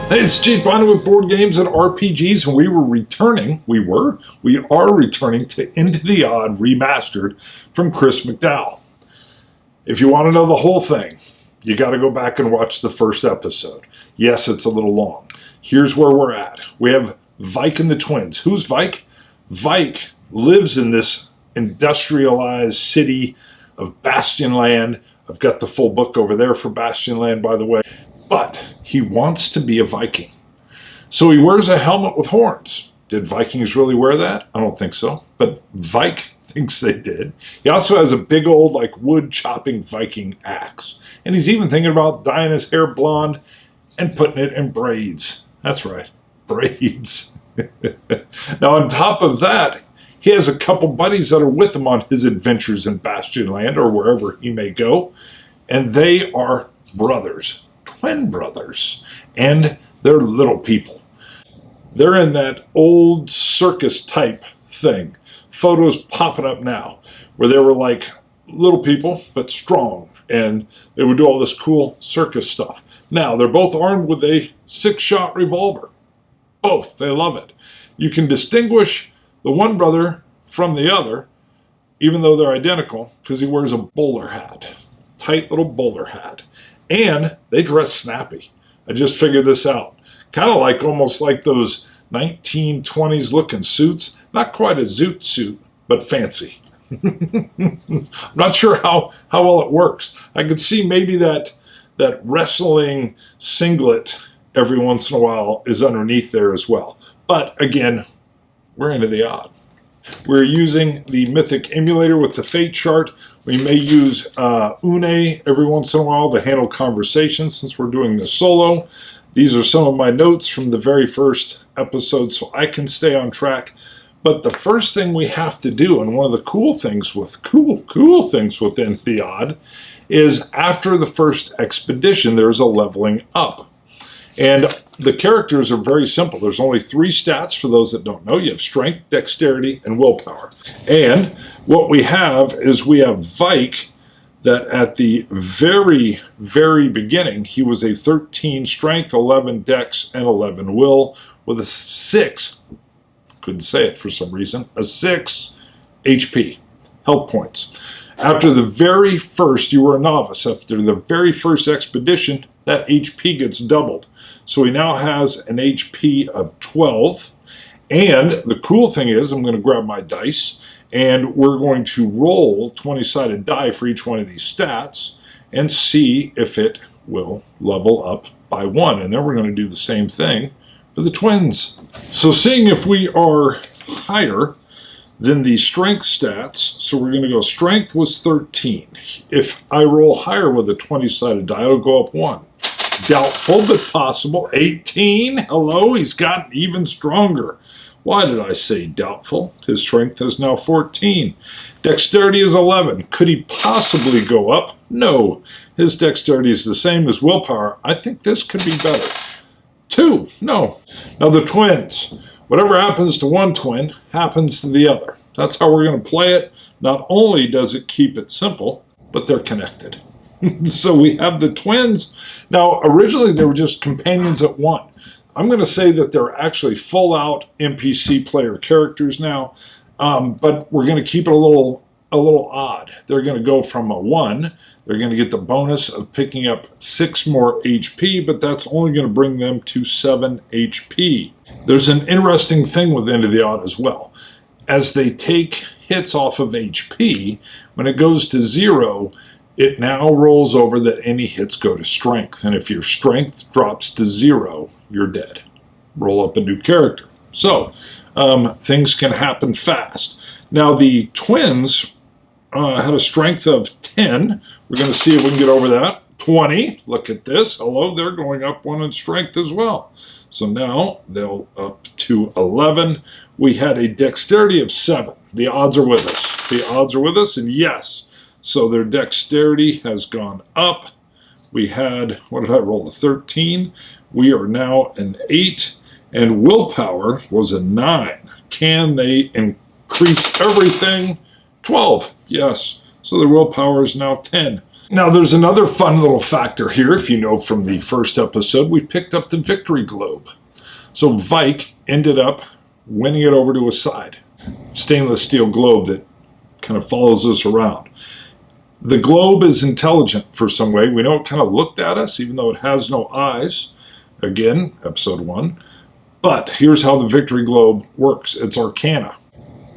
Hey, it's Jake Bonner with Board Games and RPGs, and we are returning to Into the Odd Remastered from Chris McDowell. If you want to know the whole thing, you got to go back and watch the first episode. Yes, it's a little long. Here's where we're at. We have Vike and the twins. Who's Vike? Vike lives in this industrialized city of Bastionland. I've got the full book over there for Bastionland, by the way. But he wants to be a Viking. So he wears a helmet with horns. Did Vikings really wear that? I don't think so. But Vike thinks they did. He also has a big old wood chopping Viking axe. And he's even thinking about dyeing his hair blonde and putting it in braids. That's right, braids. Now on top of that, he has a couple buddies that are with him on his adventures in Bastionland or wherever he may go. And they are brothers. Twin brothers, and they're little people. They're in that old circus type thing. Photos popping up now where they were like little people but strong, and they would do all this cool circus stuff. Now they're both armed with a 6-shot revolver. Both, they love it. You can distinguish the one brother from the other, even though they're identical, because he wears a bowler hat, tight little bowler hat. And they dress snappy. I just figured this out. Kind of almost like those 1920s looking suits. Not quite a zoot suit, but fancy. I'm not sure how well it works. I could see maybe that wrestling singlet every once in a while is underneath there as well. But again, we're into the odd. We're using the Mythic emulator with the fate chart. We may use Une every once in a while to handle conversations since we're doing this solo. These are some of my notes from the very first episode so I can stay on track. But the first thing we have to do, and one of the cool things within the odd, is after the first expedition, there's a leveling up. And the characters are very simple. There's only 3 stats for those that don't know. You have strength, dexterity, and willpower. And what we have is we have Vike that at the very, very beginning, he was a 13 strength, 11 dex, and 11 will with a 6, couldn't say it for some reason, a 6 HP, health points. After the very first, you were a novice, after the very first expedition, that HP gets doubled. So he now has an HP of 12. And the cool thing is, I'm going to grab my dice, and we're going to roll 20-sided die for each one of these stats and see if it will level up by 1. And then we're going to do the same thing for the twins. So seeing if we are higher than the strength stats, so we're going to go strength was 13. If I roll higher with a 20-sided die, it'll go up 1. Doubtful, but possible. 18. Hello, he's gotten even stronger. Why did I say doubtful? His strength is now 14. Dexterity is 11. Could he possibly go up? No. His dexterity is the same as willpower. I think this could be better. 2. No. Now the twins. Whatever happens to one twin happens to the other. That's how we're going to play it. Not only does it keep it simple, but they're connected. So we have the twins. Now, originally they were just companions at 1. I'm going to say that they're actually full-out NPC player characters now, but we're going to keep it a little odd. They're going to go from a 1. They're going to get the bonus of picking up 6 more HP, but that's only going to bring them to 7 HP. There's an interesting thing with Into the Odd as well. As they take hits off of HP, when it goes to 0, it now rolls over that any hits go to strength. And if your strength drops to 0, you're dead. Roll up a new character. So, things can happen fast. Now, the twins had a strength of 10. We're going to see if we can get over that. 20. Look at this. Hello, they're going up 1 in strength as well. So now they'll up to 11. We had a dexterity of 7. The odds are with us. The odds are with us, and yes. So their dexterity has gone up. We had, what did I roll, a 13? We are now an 8. And willpower was a 9. Can they increase everything? 12, yes. So their willpower is now 10. Now, there's another fun little factor here. If you know from the first episode, we picked up the victory globe. So Vike ended up winning it over to his side. Stainless steel globe that kind of follows us around. The globe is intelligent for some way. We know it kind of looked at us, even though it has no eyes. Again, episode 1. But here's how the victory globe works. It's arcana.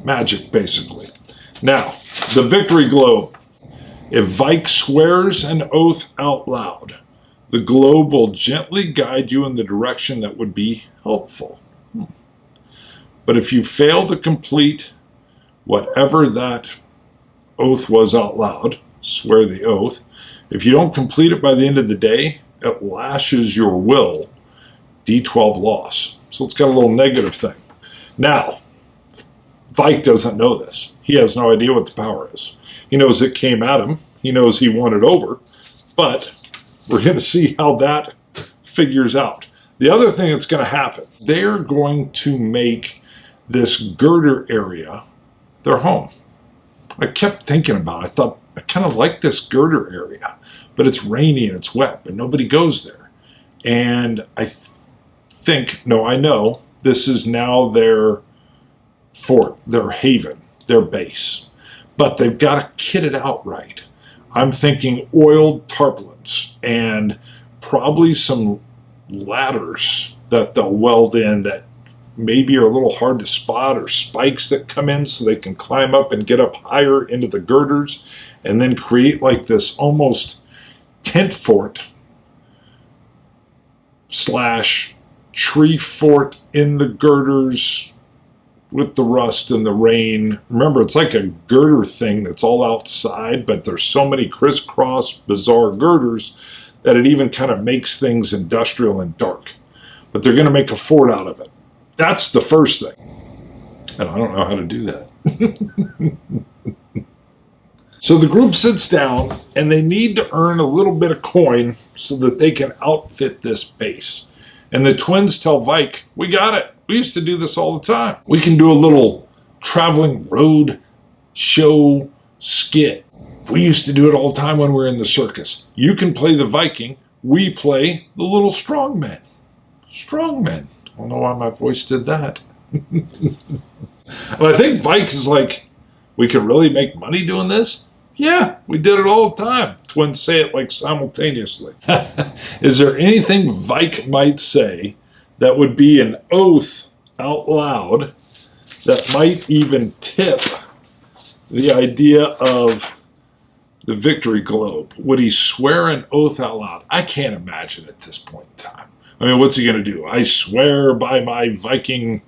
Magic, basically. Now, the victory globe. If Vike swears an oath out loud, the globe will gently guide you in the direction that would be helpful. But if you fail to complete whatever that oath was out loud, swear the oath, if you don't complete it by the end of the day, it lashes your will, D12 loss. So it's got a little negative thing. Now, Vike doesn't know this. He has no idea what the power is. He knows it came at him. He knows he won it over. But we're going to see how that figures out. The other thing that's going to happen, they're going to make this girder area their home. I kept thinking about it. I thought, I kind of like this girder area, but it's rainy and it's wet, but nobody goes there. And I know this is now their fort, their haven, their base. But they've got to kit it out right. I'm thinking oiled tarpaulins and probably some ladders that they'll weld in that maybe are a little hard to spot, or spikes that come in so they can climb up and get up higher into the girders and then create like this almost tent fort / tree fort in the girders with the rust and the rain. Remember, it's like a girder thing that's all outside, but there's so many crisscross, bizarre girders that it even kind of makes things industrial and dark. But they're going to make a fort out of it. That's the first thing. And I don't know how to do that. So the group sits down, and they need to earn a little bit of coin so that they can outfit this base. And the twins tell Vike, we got it. We used to do this all the time. We can do a little traveling road show skit. We used to do it all the time when we were in the circus. You can play the Viking. We play the little strongmen. Strongmen. I don't know why my voice did that. And I think Vike is like, we can really make money doing this? Yeah, we did it all the time. Twins say it like simultaneously. Is there anything Vike might say that would be an oath out loud that might even tip the idea of the victory globe? Would he swear an oath out loud? I can't imagine at this point in time. I mean, what's he going to do? I swear by my Viking.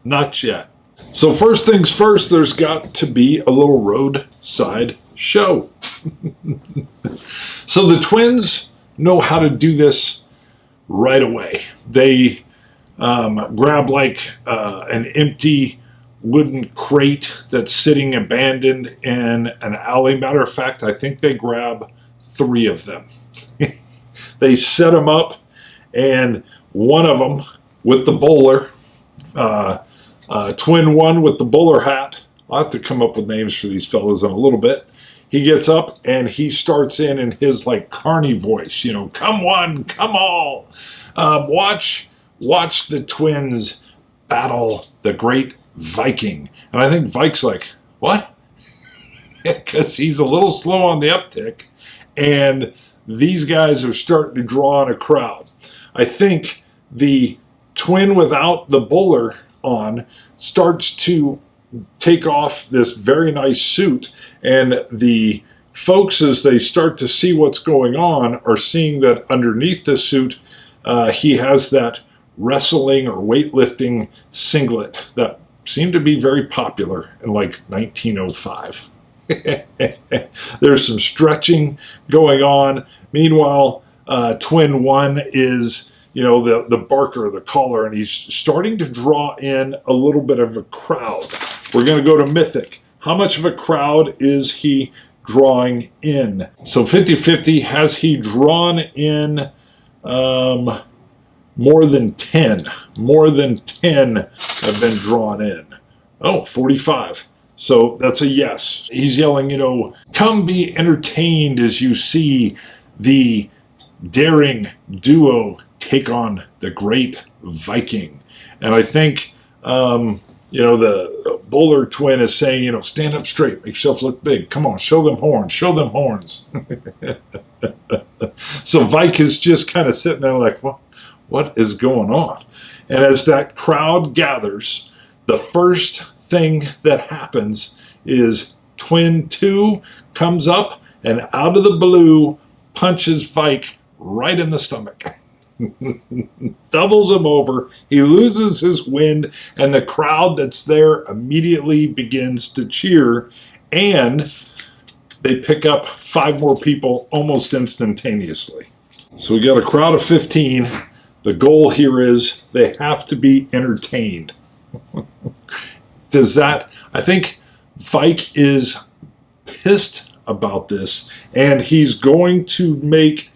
Not yet. So first things first, there's got to be a little roadside show. So the twins know how to do this right away. They grab like an empty wooden crate that's sitting abandoned in an alley. Matter of fact, I think they grab 3 of them. They set them up, and one of them with the bowler, twin one with the bowler hat. I'll have to come up with names for these fellas in a little bit. He gets up and he starts in his like carny voice, you know, come one, come all. Watch the twins battle the great Viking. And I think Vike's like, what? Because he's a little slow on the uptick, and these guys are starting to draw in a crowd. I think the twin without the bowler on starts to take off this very nice suit, and the folks, as they start to see what's going on, are seeing that underneath the suit he has that wrestling or weightlifting singlet that seemed to be very popular in like 1905. There's some stretching going on. Meanwhile, twin one is, you know, the barker, the caller, and he's starting to draw in a little bit of a crowd. We're going to go to Mythic. How much of a crowd is he drawing in? So 50-50, has he drawn in more than 10? More than 10 have been drawn in. Oh, 45. So that's a yes. He's yelling, come be entertained as you see the daring duo take on the great Viking. And I think, the Bowler twin is saying, stand up straight, make yourself look big. Come on, show them horns, show them horns. So Vike is just kind of sitting there like, what is going on? And as that crowd gathers, the first thing that happens is Twin 2 comes up and out of the blue punches Vike right in the stomach. Doubles him over. He loses his wind, and the crowd that's there immediately begins to cheer, and they pick up 5 more people almost instantaneously. So we got a crowd of 15. The goal here is they have to be entertained. I think Vike is pissed about this, and he's going to make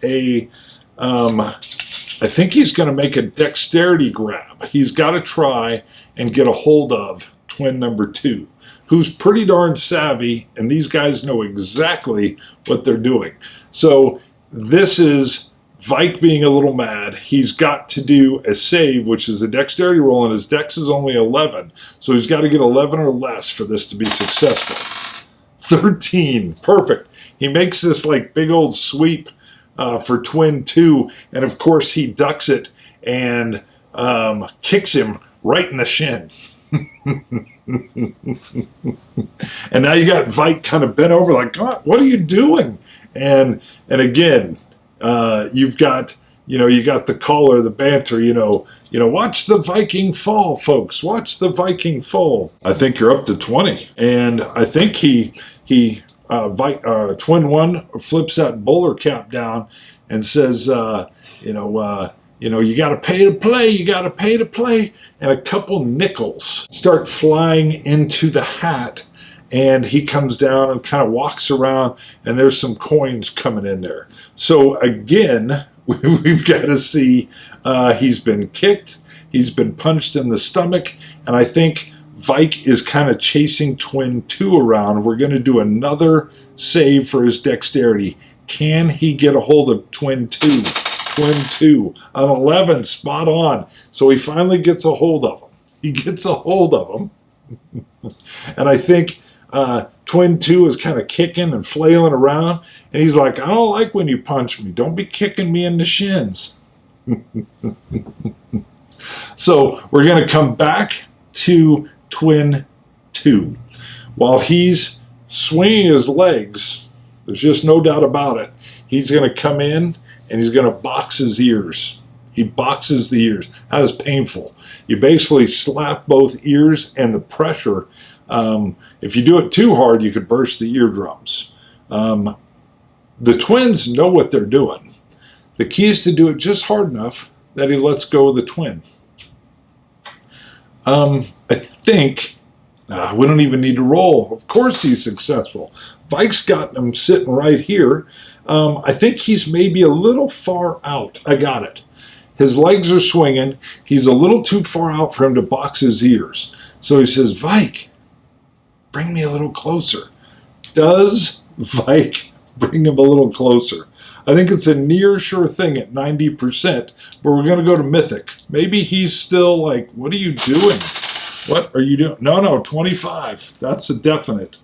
I think he's going to make a dexterity grab. He's got to try and get a hold of twin number 2, who's pretty darn savvy, and these guys know exactly what they're doing. So this is Vike being a little mad. He's got to do a save, which is a dexterity roll, and his dex is only 11. So he's got to get 11 or less for this to be successful. 13. Perfect. He makes this like big old sweep for Twin 2, and of course he ducks it and kicks him right in the shin. And now you got Vike kind of bent over like, God, what are you doing? And again, you've got you got the caller, the banter, watch the Viking fall, folks, watch the Viking fall. I think you're up to 20, and I think Twin 1 flips that bowler cap down and says, you got to pay to play, you got to pay to play. And a couple nickels start flying into the hat, and he comes down and kind of walks around, and there's some coins coming in there. So again, we've got to see he's been kicked, he's been punched in the stomach, and I think Vike is kind of chasing Twin 2 around. We're going to do another save for his dexterity. Can he get a hold of Twin 2? Twin 2 on 11, spot on. So he finally gets a hold of him. He gets a hold of him. And I think Twin 2 is kind of kicking and flailing around. And he's like, I don't like when you punch me. Don't be kicking me in the shins. So we're going to come back to Twin 2. While he's swinging his legs, there's just no doubt about it, he's going to come in and he's going to box his ears. He boxes the ears. That is painful. You basically slap both ears, and the pressure, if you do it too hard, you could burst the eardrums. The twins know what they're doing. The key is to do it just hard enough that he lets go of the twin. I think we don't even need to roll. Of course he's successful. Vike's got him sitting right here. I think he's maybe a little far out. I got it. His legs are swinging. He's a little too far out for him to box his ears. So he says, Vike, bring me a little closer. Does Vike bring him a little closer? I think it's a near sure thing at 90%, but we're going to go to Mythic. Maybe he's still like, what are you doing? What are you doing? No, 25. That's a definite.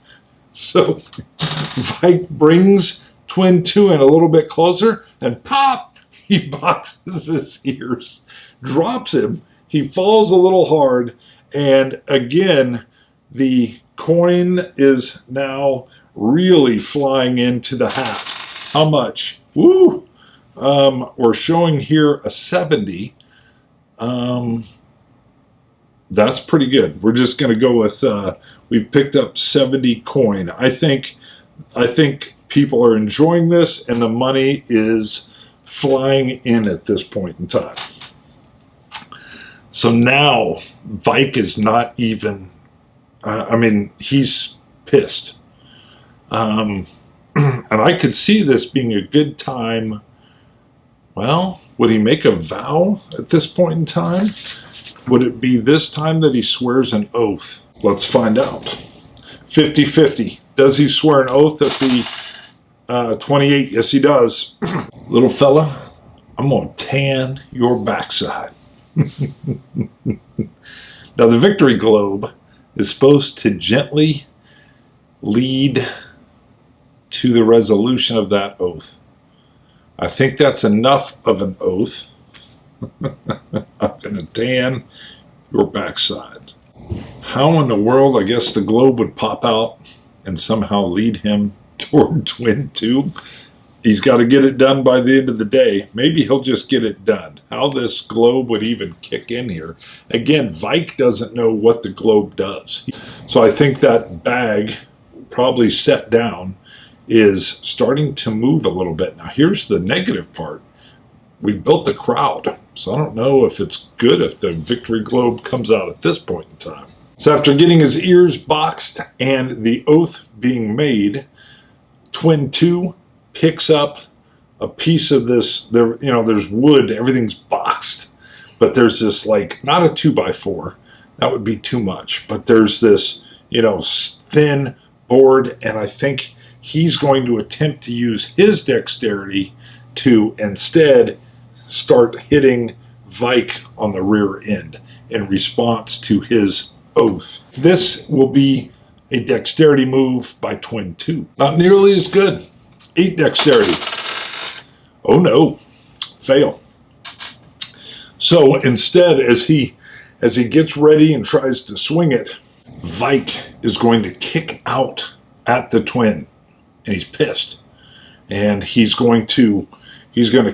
So Vike brings Twin 2 in a little bit closer, and pop, he boxes his ears, drops him. He falls a little hard, and again, the coin is now really flying into the hat. How much? Woo! We're showing here a 70. That's pretty good. We're just going to go with, we've picked up 70 coin. I think people are enjoying this, and the money is flying in at this point in time. So now Vike is not even, he's pissed. And I could see this being a good time. Well, would he make a vow at this point in time? Would it be this time that he swears an oath? Let's find out. 50-50. Does he swear an oath at the 28? Yes, he does. Little fella, I'm going to tan your backside. Now, the victory globe is supposed to gently lead to the resolution of that oath. I think that's enough of an oath. I'm going to tan your backside. How in the world, I guess the globe would pop out and somehow lead him toward Twin 2? He's got to get it done by the end of the day. Maybe he'll just get it done. How this globe would even kick in here. Again, Vike doesn't know what the globe does. So I think that bag, probably set down, is starting to move a little bit. Now here's the negative part. We built the crowd. So I don't know if it's good if the victory globe comes out at this point in time. So after getting his ears boxed and the oath being made, Twin 2 picks up a piece of this. There, there's wood, everything's boxed, but there's this, like, not a 2x4, that would be too much, but there's this, thin board, and I think he's going to attempt to use his dexterity to instead start hitting Vike on the rear end in response to his oath. This will be a dexterity move by Twin 2. Not nearly as good. 8 dexterity. Oh no, fail. So instead, as he gets ready and tries to swing it, Vike is going to kick out at the twin, and he's pissed. And he's going to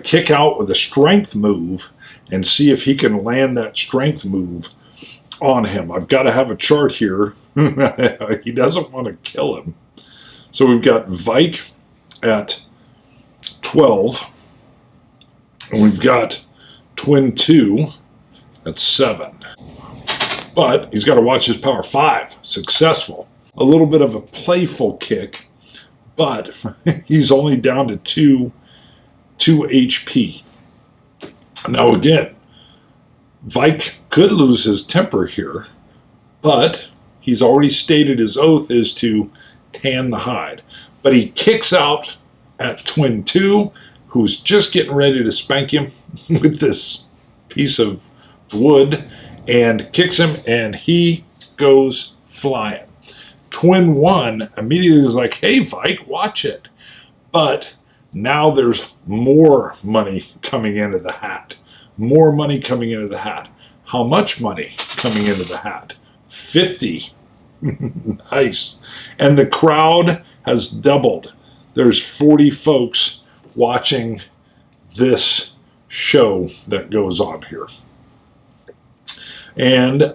kick out with a strength move and see if he can land that strength move on him. I've got to have a chart here. He doesn't want to kill him. So we've got Vike at 12, and we've got Twin 2 at 7. But he's got to watch his power. 5, successful. A little bit of a playful kick, but he's only down to 2 HP. Now again, Vike could lose his temper here, but he's already stated his oath is to tan the hide. But he kicks out at Twin 2, who's just getting ready to spank him with this piece of wood, and kicks him, and he goes flying. Twin 1 immediately is like, hey, Vike, watch it. But now there's more money coming into the hat. More money coming into the hat. How much money coming into the hat? 50. Nice. And the crowd has doubled. There's 40 folks watching this show that goes on here. And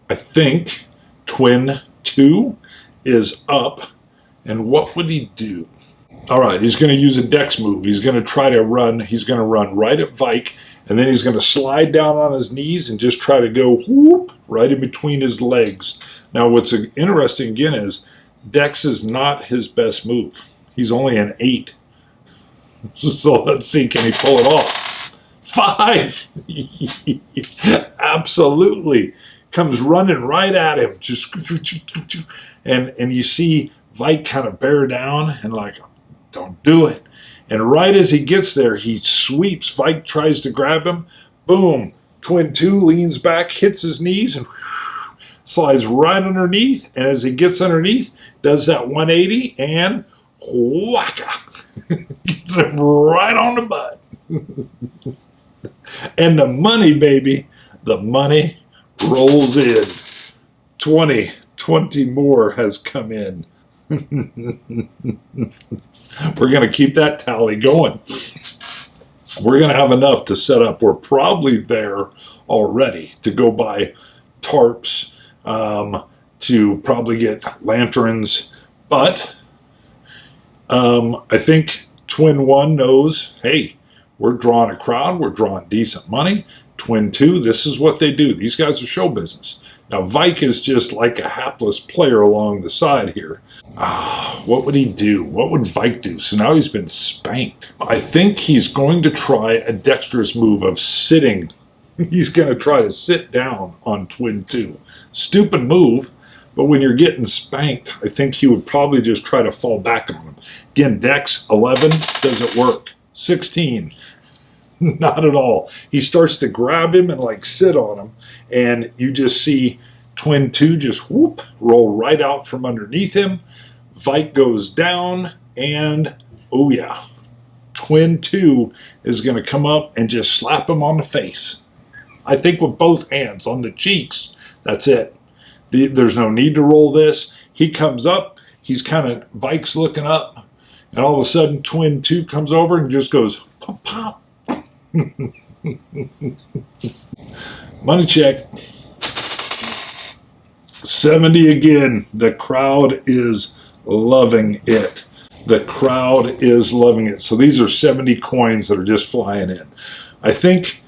I think Twin 2 is up. And what would he do? All right, he's going to use a dex move. He's going to try to run. He's going to run right at Vike, and then he's going to slide down on his knees and just try to go whoop right in between his legs. Now, what's interesting again is dex is not his best move. He's only an 8. So let's see, can he pull it off? 5! Absolutely. Comes running right at him. Just and you see Vike kind of bear down and like, don't do it. And right as he gets there, he sweeps. Vike tries to grab him. Boom. Twin 2 leans back, hits his knees, and slides right underneath. And as he gets underneath, does that 180 and whacka. Gets him right on the butt. And the money, baby, the money rolls in. 20 more has come in. We're going to keep that tally going. We're going to have enough to set up. We're probably there already to go buy tarps, to probably get lanterns. But I think Twin 1 knows, hey, we're drawing a crowd. We're drawing decent money. Twin 2, this is what they do. These guys are show business. Now, Vike is just like a hapless player along the side here. What would he do? What would Vike do? So now he's been spanked. I think he's going to try a dexterous move of sitting. He's going to try to sit down on Twin 2. Stupid move, But when you're getting spanked, I think he would probably just try to fall back on him. Again, Dex 11 doesn't work. 16, not at all. He starts to grab him and like sit on him, and you just see Twin 2 just whoop, roll right out from underneath him. Vike goes down, and oh yeah, Twin 2 is going to come up and just slap him on the face. I think with both hands on the cheeks. That's it. There's no need to roll this. He comes up. He's kind of, Vike's looking up. And all of a sudden, Twin 2 comes over and just goes, pop, pop. Money check. 70 again. The crowd is loving it. The crowd is loving it. So these are 70 coins that are just flying in. I think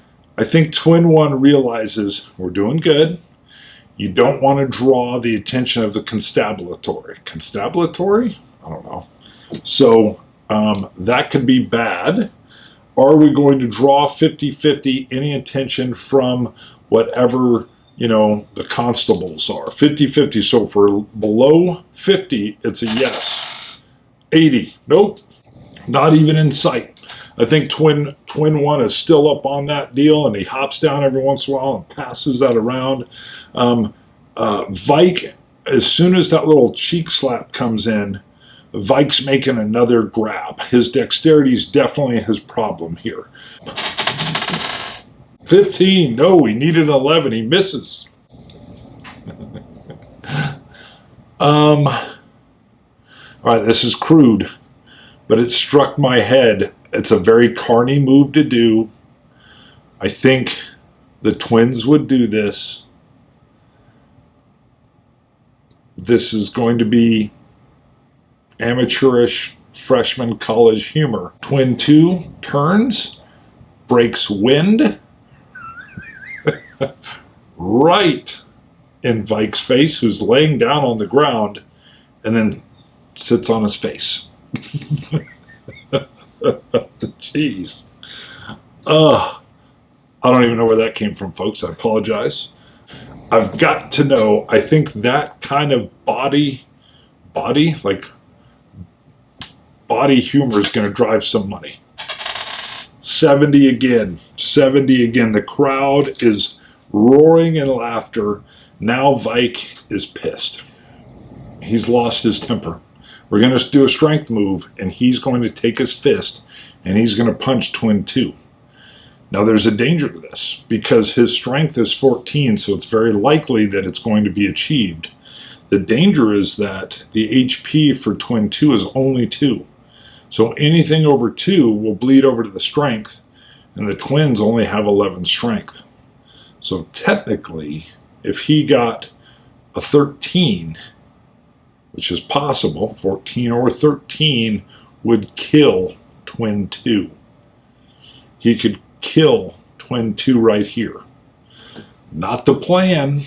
Twin 1 realizes we're doing good. You don't want to draw the attention of the constabulatory. Constabulatory? I don't know. So that could be bad. Are we going to draw 50-50 any attention from whatever, the constables are? 50-50. So for below 50, it's a yes. 80. Nope. Not even in sight. I think Twin 1 is still up on that deal, and he hops down every once in a while and passes that around. Vike, as soon as that little cheek slap comes in, Vike's making another grab. His dexterity is definitely his problem here. 15. No, he needed 11. He misses. All right, this is crude, but it struck my head. It's a very carny move to do. I think the Twins would do this. This is going to be amateurish freshman college humor. Twin 2 turns, breaks wind right in Vike's face, who's laying down on the ground, and then sits on his face. Jeez. I don't even know where that came from, folks. I apologize. I've got to know, I think that kind of body humor is going to drive some money. 70 again. 70 again. The crowd is roaring in laughter. Now Vike is pissed. He's lost his temper. We're going to do a strength move, and he's going to take his fist, and he's going to punch Twin 2. Now, there's a danger to this, because his strength is 14, so it's very likely that it's going to be achieved. The danger is that the HP for Twin 2 is only 2. So anything over 2 will bleed over to the strength, and the Twins only have 11 strength. So technically, if he got a 13, which is possible, 14 or 13 would kill Twin 2. He could kill Twin 2 right here. Not the plan,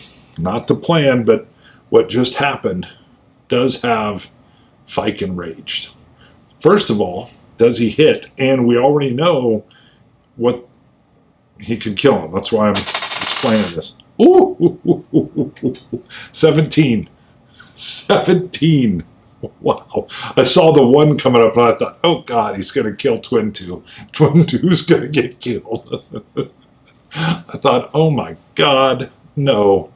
but what just happened does have Vike enraged. First of all, does he hit? And we already know what he could kill him. That's why I'm explaining this. Ooh, 17. 17. Wow. I saw the 1 coming up and I thought, oh God, he's going to kill Twin 2. Twin 2's going to get killed. I thought, oh my God, no.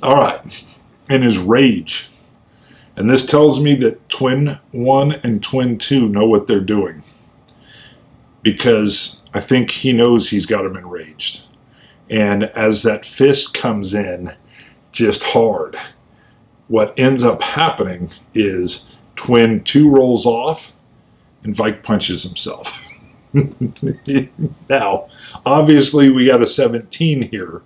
All right. In his rage. And this tells me that Twin 1 and Twin 2 know what they're doing. Because I think he knows he's got him enraged. And as that fist comes in, just hard, what ends up happening is Twin 2 rolls off and Vike punches himself. Now, obviously we got a 17 here,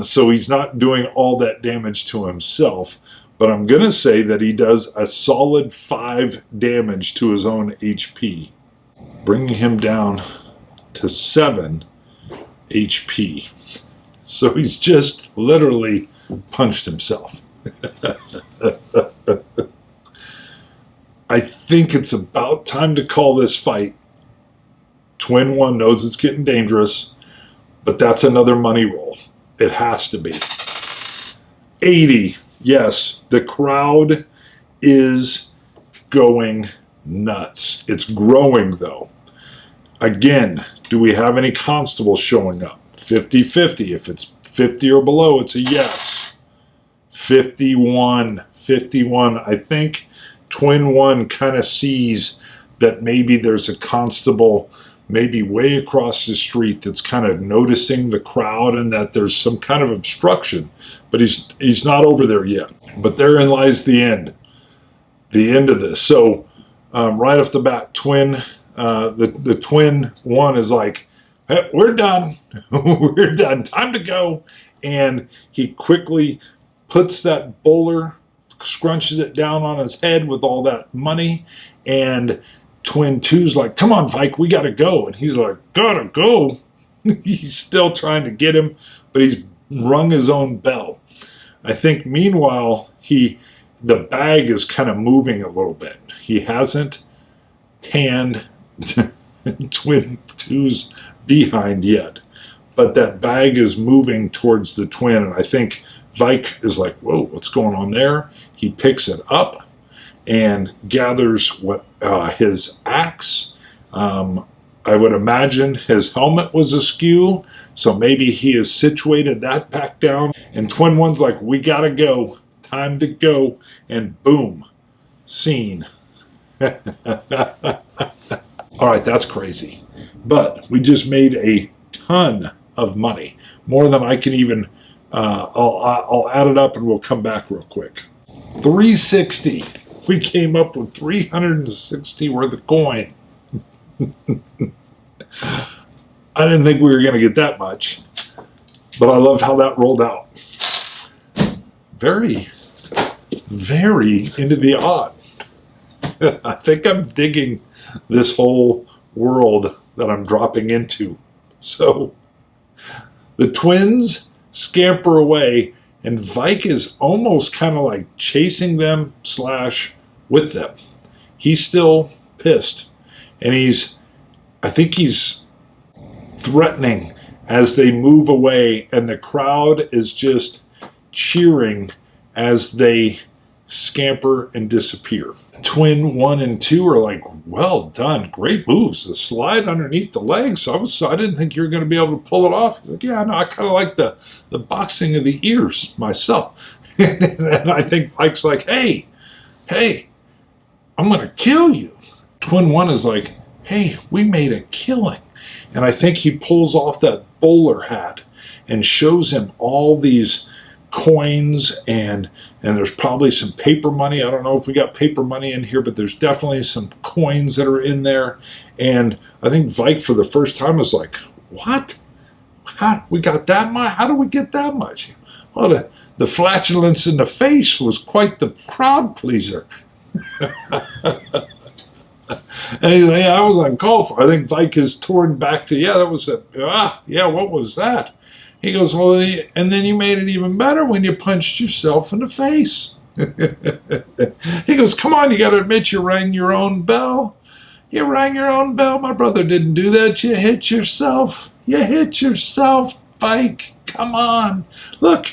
so he's not doing all that damage to himself, but I'm going to say that he does a solid 5 damage to his own HP, bringing him down to 7 HP. So he's just literally punched himself. I think it's about time to call this fight. Twin 1 knows it's getting dangerous, but that's another money roll. It has to be. 80. Yes, the crowd is going nuts. It's growing, though. Again, do we have any constables showing up? 50-50. If it's 50 or below, it's a yes. 51. 51. I think Twin One kind of sees that maybe there's a constable maybe way across the street that's kind of noticing the crowd and that there's some kind of obstruction, but he's not over there yet. But therein lies the end of this. So right off the bat, the Twin One is like, hey, we're done. We're done. Time to go. And he quickly puts that bowler, scrunches it down on his head with all that money, and Twin Two's like, come on, Vike, we gotta go. And he's like, gotta go? He's still trying to get him, but he's rung his own bell. I think meanwhile, the bag is kind of moving a little bit. He hasn't tanned Twin Two's behind yet, but that bag is moving towards the Twin, and I think Vike is like, whoa, what's going on there? He picks it up and gathers his axe. I would imagine his helmet was askew, so maybe he has situated that back down. And Twin One's like, we gotta go, time to go, and boom, scene. All right, that's crazy. But we just made a ton of money, more than I can even, I'll add it up and we'll come back real quick. 360. We came up with 360 worth of coin. I didn't think we were going to get that much, but I love how that rolled out. Very, very into the odd. I think I'm digging this whole world that I'm dropping into. So the twins scamper away, and Vike is almost kind of like chasing them / with them. He's still pissed, and I think he's threatening as they move away, and the crowd is just cheering as they scamper and disappear. Twin 1 and 2 are like, well done, great moves. The slide underneath the legs, I didn't think you were going to be able to pull it off. He's like, yeah, no, I kind of like the boxing of the ears myself. And I think Vike's like, hey, I'm going to kill you. Twin 1 is like, hey, we made a killing. And I think he pulls off that bowler hat and shows him all these coins, and there's probably some paper money. I don't know if we got paper money in here, but there's definitely some coins that are in there. And I think Vike for the first time was like, what? How we got that much? How do we get that much? Well, the flatulence in the face was quite the crowd pleaser. And he's like, yeah, I was uncalled for. I think Vike is torn back to, yeah, that was what was that? He goes, well, and then you made it even better when you punched yourself in the face. He goes, come on, you got to admit you rang your own bell. You rang your own bell. My brother didn't do that. You hit yourself. You hit yourself, Vike. Come on. Look,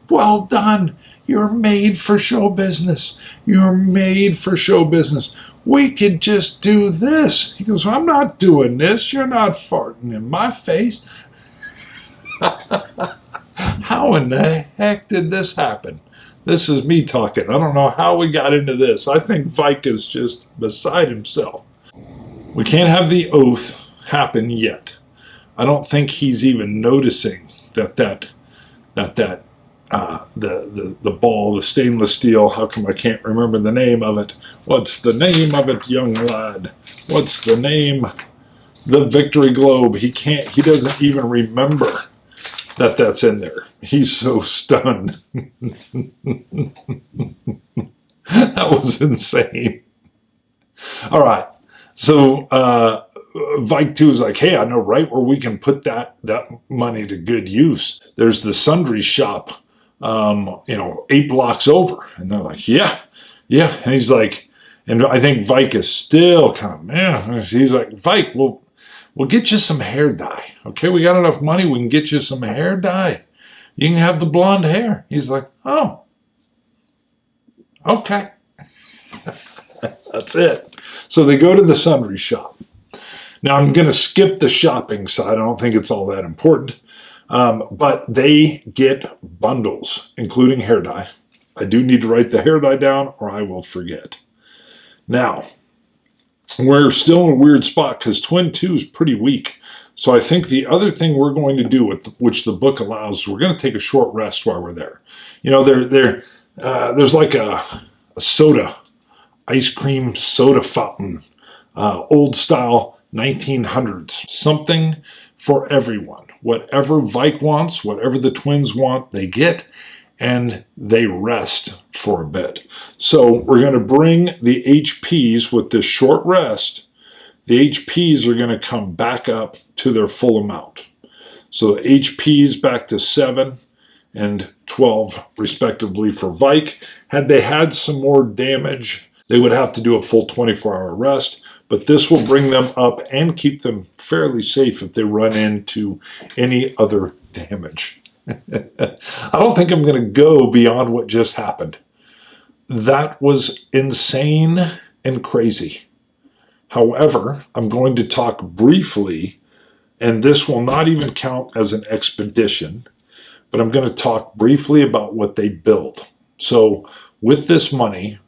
well done. You're made for show business. You're made for show business. We could just do this. He goes, well, I'm not doing this. You're not farting in my face. How in the heck did this happen? This is me talking. I don't know how we got into this. I think Vike is just beside himself. We can't have the oath happen yet. I don't think he's even noticing that the ball, the stainless steel, how come I can't remember the name of it? What's the name of it, young lad? What's the name? The Victory Globe. He doesn't even remember that's in there. He's so stunned. That was insane. All right. So Vike 2 is like, hey, I know right where we can put that money to good use. There's the sundry shop, 8 blocks over. And they're like, yeah. And he's like, and I think Vike is still kind of, man. He's like, Vike, we'll get you some hair dye. Okay, we got enough money, we can get you some hair dye. You can have the blonde hair. He's like, oh, Okay. That's it. So they go to the sundry shop. Now I'm going to skip the shopping side. I don't think it's all that important. But they get bundles, including hair dye. I do need to write the hair dye down or I will forget. Now, we're still in a weird spot because Twin 2 is pretty weak. So I think the other thing we're going to do, which the book allows, we're going to take a short rest while we're there. You know, there's like a soda, ice cream soda fountain, old style 1900s, something for everyone. Whatever Vike wants, whatever the twins want, they get, and they rest for a bit. So we're going to bring the HPs with this short rest. The HPs are going to come back up to their full amount. So the HPs back to 7 and 12 respectively for Vike. Had they had some more damage, they would have to do a full 24-hour rest, but this will bring them up and keep them fairly safe if they run into any other damage. I don't think I'm going to go beyond what just happened. That was insane and crazy. However, I'm going to talk briefly, and this will not even count as an expedition, but I'm going to talk briefly about what they build. So with this money,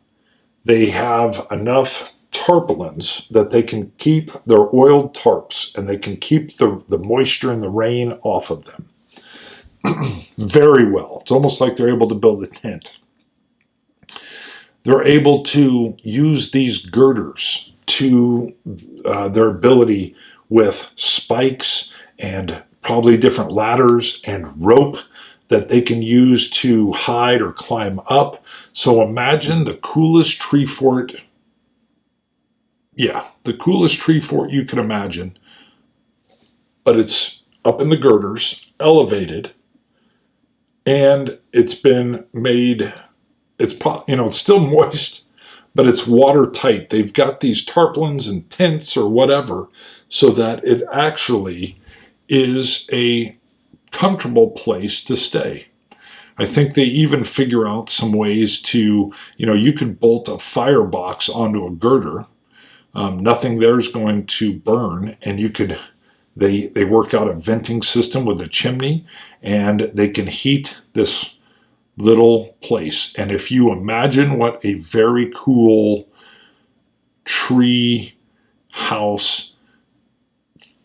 they have enough tarpaulins that they can keep their oiled tarps and they can keep the moisture and the rain off of them very well. It's almost like they're able to build a tent. They're able to use these girders to their ability with spikes and probably different ladders and rope that they can use to hide or climb up. So imagine the coolest tree fort. Yeah, the coolest tree fort you can imagine. But it's up in the girders, elevated, and it's been made, it's still moist, but it's watertight. They've got these tarpaulins and tents or whatever so that it actually is a comfortable place to stay. I think they even figure out some ways to, you could bolt a firebox onto a girder. Nothing there's going to burn, and they work out a venting system with a chimney, and they can heat this little place. And if you imagine what a very cool tree house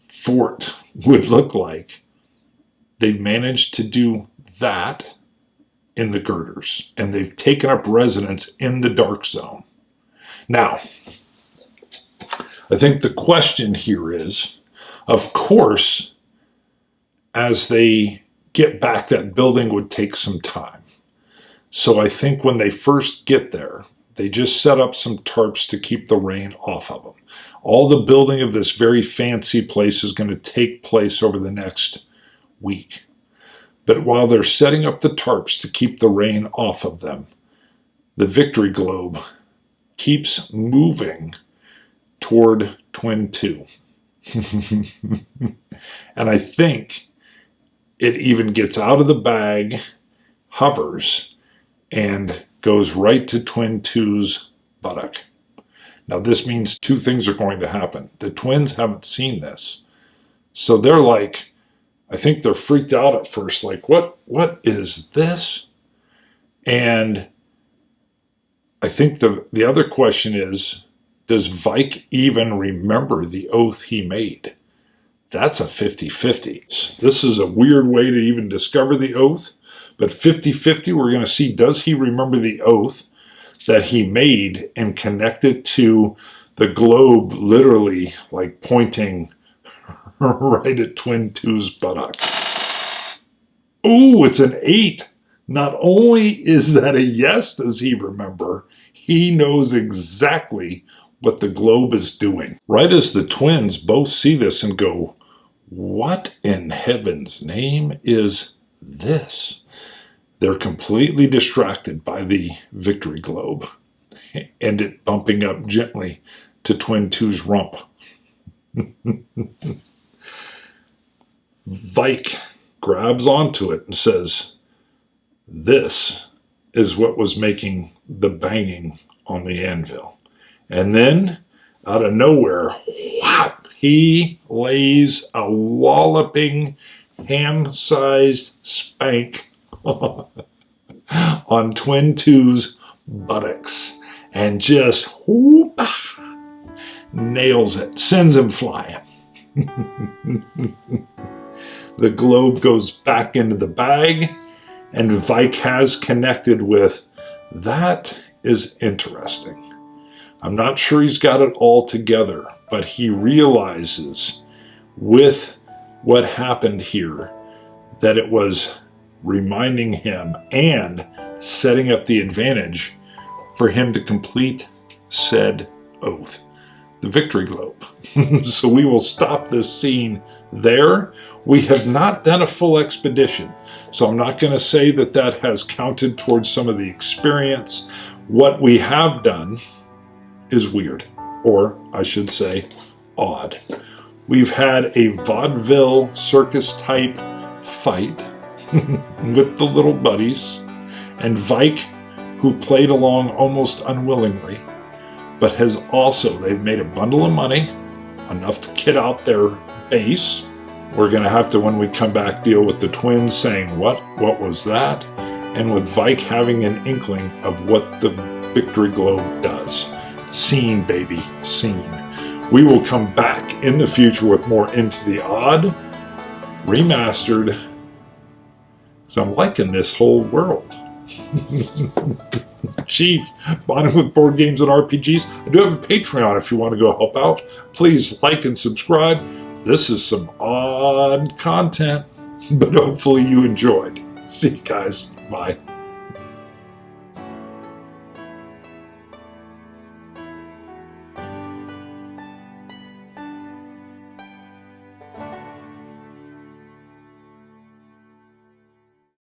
fort would look like, they've managed to do that in the girders, and they've taken up residence in the dark zone. Now, I think the question here is, of course, as they get back, that building would take some time. So I think when they first get there, they just set up some tarps to keep the rain off of them. All the building of this very fancy place is going to take place over the next week. But while they're setting up the tarps to keep the rain off of them, the victory globe keeps moving toward Twin 2. And I think it even gets out of the bag, hovers, and goes right to Twin 2's buttock. Now this means two things are going to happen. The twins haven't seen this. So they're like, I think they're freaked out at first, like, what is this? And I think the other question is, does Vike even remember the oath he made? That's a 50-50. This is a weird way to even discover the oath, but 50-50, we're going to see, does he remember the oath that he made and connect it to the globe, literally like pointing right at Twin 2's buttock. Ooh, it's an 8. Not only is that a yes, does he remember, he knows exactly what the globe is doing. Right as the twins both see this and go, what in heaven's name is this? They're completely distracted by the victory globe and it bumping up gently to Twin 2's rump. Vike grabs onto it and says, this is what was making the banging on the anvil. And then, out of nowhere, whap, he lays a walloping, ham-sized spank on Twin Two's buttocks. And just whoop, nails it, sends him flying. The globe goes back into the bag, and Vike has connected with, that is interesting. I'm not sure he's got it all together, but he realizes with what happened here that it was reminding him and setting up the advantage for him to complete said oath, the victory globe. So we will stop this scene there. We have not done a full expedition, so I'm not going to say that that has counted towards some of the experience. What we have done is weird, or I should say odd. We've had a vaudeville circus type fight with the little buddies, and Vike, who played along almost unwillingly, but has also, they've made a bundle of money, enough to kit out their base. We're going to have to, when we come back, deal with the twins saying, what was that? And with Vike having an inkling of what the victory globe does. Scene, baby, scene. We will come back in the future with more Into the Odd, Remastered, so I'm liking this whole world. Chief, bonding with board games and RPGs. I do have a Patreon if you want to go help out. Please like and subscribe. This is some odd content, but hopefully you enjoyed. See you guys. Bye.